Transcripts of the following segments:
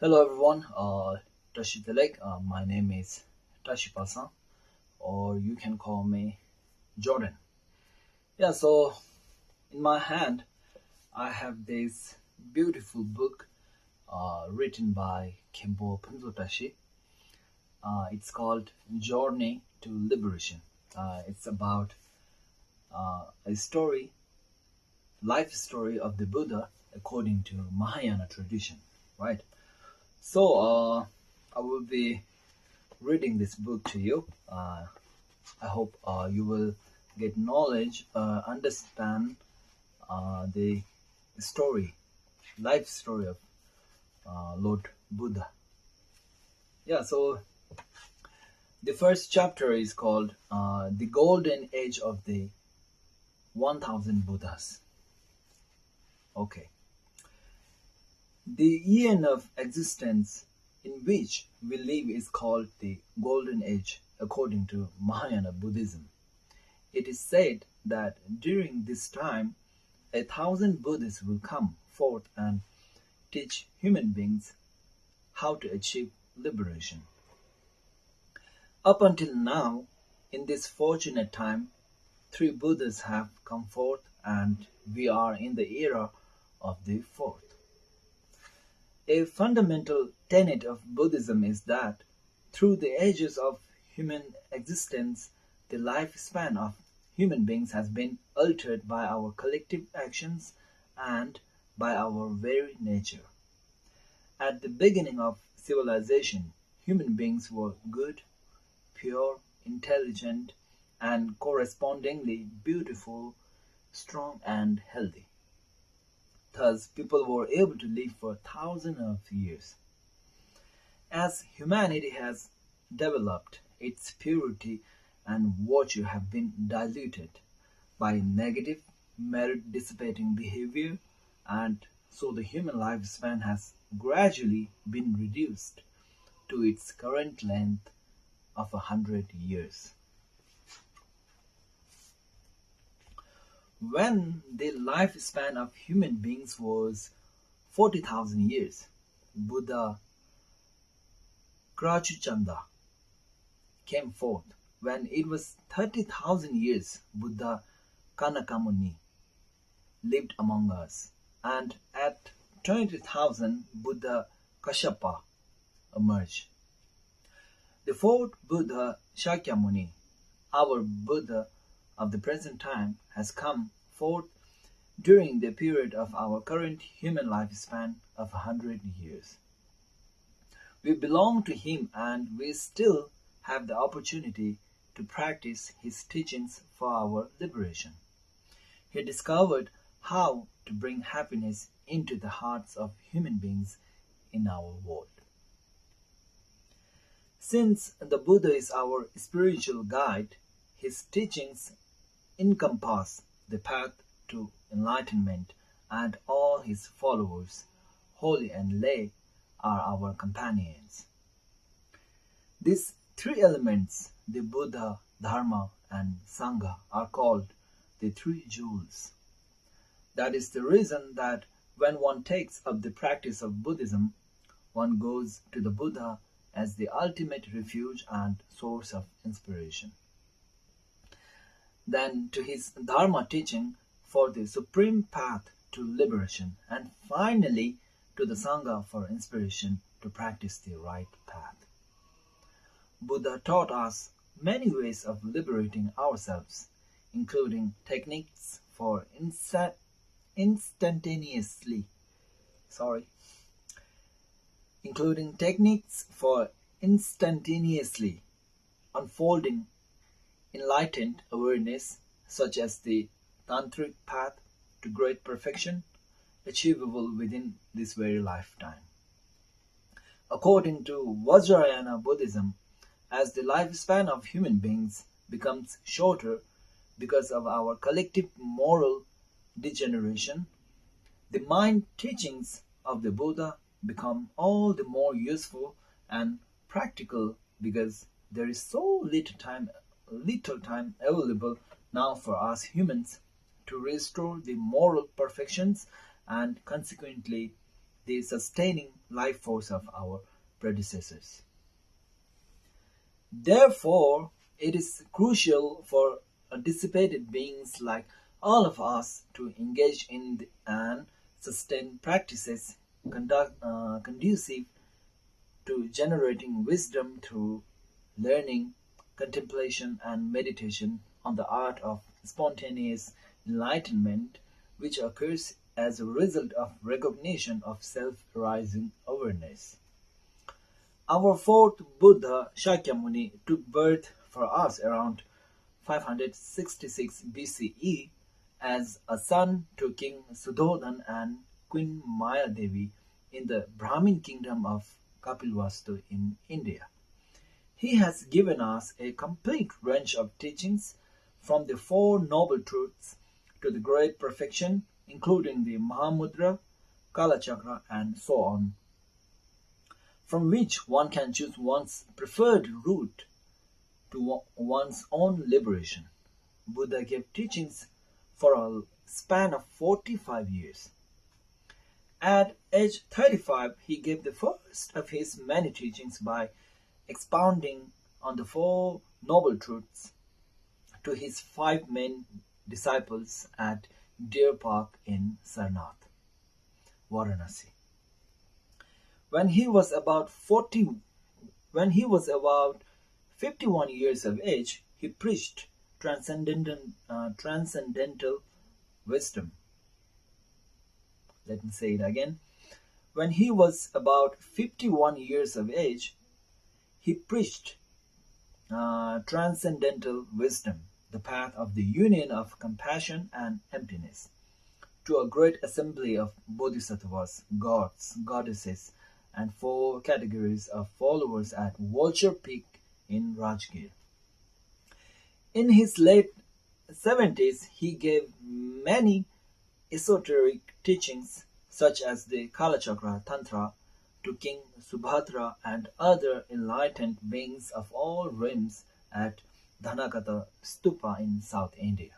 Hello everyone, Tashi Tilak. My name is Tashi Pasan, or you can call me Jordan. Yeah, so in my hand, I have this beautiful book written by Kempo Punzo Tashi. It's called Journey to Liberation. It's about a life story of the Buddha according to Mahayana tradition, right? So, I will be reading this book to you. I hope you will get knowledge, understand the story, life story of Lord Buddha. Yeah, so the first chapter is called The Golden Age of the 1000 Buddhas. Okay. The eon of existence in which we live is called the Golden Age according to Mahayana Buddhism. It is said that during this time 1,000 Buddhists will come forth and teach human beings how to achieve liberation. Up until now, in this fortunate time, 3 Buddhas have come forth and we are in the era of the fourth. A fundamental tenet of Buddhism is that through the ages of human existence, the lifespan of human beings has been altered by our collective actions and by our very nature. At the beginning of civilization, human beings were good, pure, intelligent, and correspondingly beautiful, strong, and healthy. Thus, people were able to live for thousands of years. As humanity has developed, its purity and virtue have been diluted by negative, merit dissipating behavior, and so the human lifespan has gradually been reduced to its current length of 100 years. When the lifespan of human beings was 40,000 years, Buddha Krachuchanda came forth. When it was 30,000 years, Buddha Kanakamuni lived among us, and at 20,000, Buddha Kashyapa emerged. The fourth Buddha, Shakyamuni, our Buddha of the present time, has come forth during the period of our current human lifespan of 100 years. We belong to him and we still have the opportunity to practice his teachings for our liberation. He discovered how to bring happiness into the hearts of human beings in our world. Since the Buddha is our spiritual guide, his teachings encompass the path to enlightenment, and all his followers, holy and lay, are our companions. These 3 elements, the Buddha, Dharma, and Sangha, are called the 3 jewels. That is the reason that when one takes up the practice of Buddhism, one goes to the Buddha as the ultimate refuge and source of inspiration. Then to his Dharma teaching for the supreme path to liberation, and finally to the Sangha for inspiration to practice the right path. Buddha taught us many ways of liberating ourselves, including techniques for instantaneously sorry including techniques for instantaneously unfolding enlightened awareness, such as the tantric path to great perfection, achievable within this very lifetime. According to Vajrayana Buddhism, as the lifespan of human beings becomes shorter because of our collective moral degeneration, the mind teachings of the Buddha become all the more useful and practical because there is so little time available now for us humans to restore the moral perfections and consequently the the sustaining life force of our predecessors. Therefore, it is crucial for dissipated beings like all of us to engage in and sustain practices conducive to generating wisdom through learning, contemplation, and meditation on the art of spontaneous enlightenment, which occurs as a result of recognition of self arising awareness. Our fourth Buddha, Shakyamuni, took birth for us around 566 BCE as a son to King Suddhodhan and Queen Maya Devi in the Brahmin kingdom of Kapilvastu in India. He has given us a complete range of teachings from the Four Noble Truths to the Great Perfection, including the Mahamudra, Kalachakra, and so on, from which one can choose one's preferred route to one's own liberation. Buddha gave teachings for a span of 45 years. At age 35, he gave the first of his many teachings by expounding on the Four Noble Truths to his five main disciples at Deer Park in Sarnath, Varanasi. When he was about 51 years of age, he preached transcendental wisdom. Let me say it again. When he was about 51 years of age, he preached transcendental wisdom, the path of the union of compassion and emptiness, to a great assembly of bodhisattvas, gods, goddesses, and four categories of followers at Vulture Peak in Rajgir. In his late 70s, he gave many esoteric teachings such as the Kalachakra Tantra to King Subhadra and other enlightened beings of all realms at Dhanakata Stupa in South India.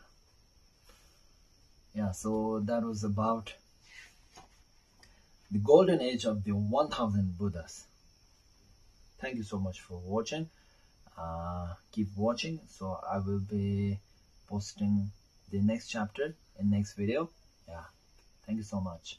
Yeah, so that was about the golden age of the 1000 Buddhas. Thank you so much for watching. Keep watching, so I will be posting the next chapter in next video. Yeah, thank you so much.